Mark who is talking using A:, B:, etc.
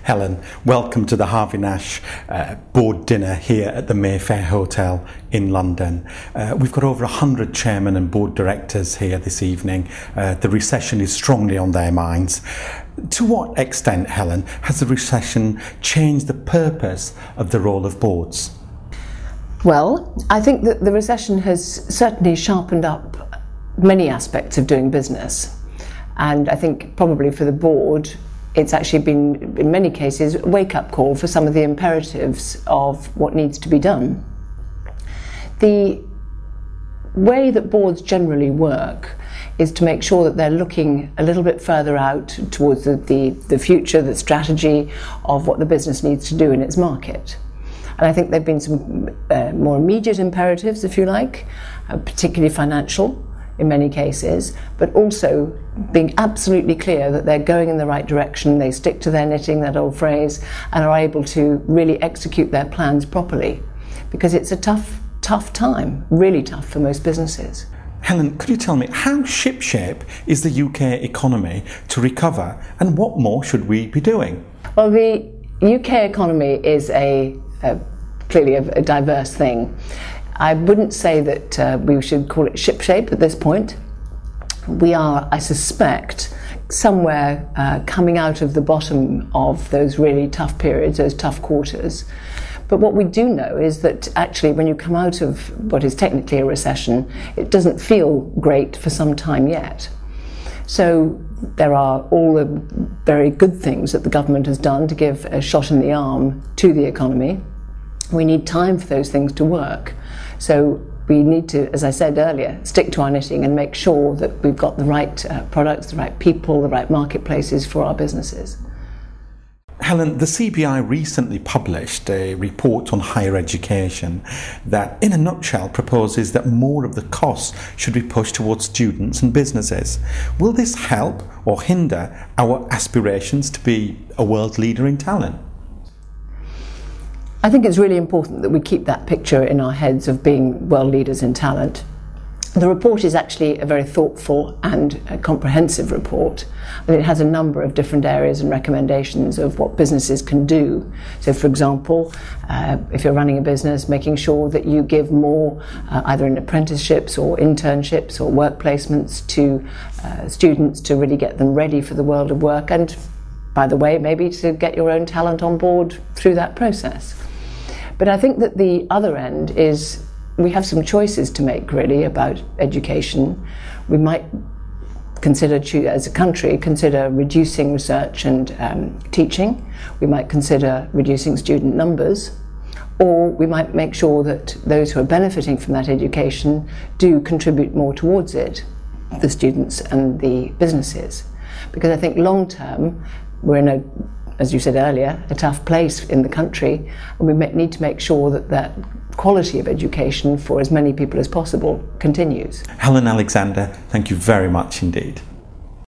A: Helen, welcome to the Harvey Nash Board dinner here at the Mayfair Hotel in London. We've got over 100 chairmen and board directors here this evening. The recession is strongly on their minds. To what extent, Helen, has the recession changed the purpose of the role of boards?
B: Well, I think that the recession has certainly sharpened up many aspects of doing business. And I think probably for the board, it's actually been, in many cases, a wake-up call for some of the imperatives of what needs to be done. The way that boards generally work is to make sure that they're looking a little bit further out towards the future, the strategy of what the business needs to do in its market. And I think there have been some more immediate imperatives, if you like, particularly financial in many cases, but also being absolutely clear that they're going in the right direction, they stick to their knitting, that old phrase, and are able to really execute their plans properly. Because it's a tough time, really tough for most businesses.
A: Helen, could you tell me, how shipshape is the UK economy to recover, and what more should we be doing?
B: Well, the UK economy is clearly a diverse thing. I wouldn't say that we should call it shipshape at this point. We are, I suspect, somewhere coming out of the bottom of those really tough periods, those tough quarters. But what we do know is that actually when you come out of what is technically a recession, it doesn't feel great for some time yet. So there are all the very good things that the government has done to give a shot in the arm to the economy. We need time for those things to work. So we need to, as I said earlier, stick to our knitting and make sure that we've got the right products, the right people, the right marketplaces for our businesses.
A: Helen, the CBI recently published a report on higher education that, in a nutshell, proposes that more of the costs should be pushed towards students and businesses. Will this help or hinder our aspirations to be a world leader in talent?
B: I think it's really important that we keep that picture in our heads of being world leaders in talent. The report is actually a very thoughtful and comprehensive report. It has a number of different areas and recommendations of what businesses can do. So, for example, if you're running a business, making sure that you give more either in apprenticeships or internships or work placements to students to really get them ready for the world of work, and, by the way, maybe to get your own talent on board through that process. But I think that the other end is we have some choices to make, really, about education. We might consider, as a country, consider reducing research and teaching. We might consider reducing student numbers, or we might make sure that those who are benefiting from that education do contribute more towards it, the students and the businesses. Because I think long term, we're in as you said earlier, a tough place in the country, and we need to make sure that that quality of education for as many people as possible continues.
A: Helen Alexander, thank you very much indeed.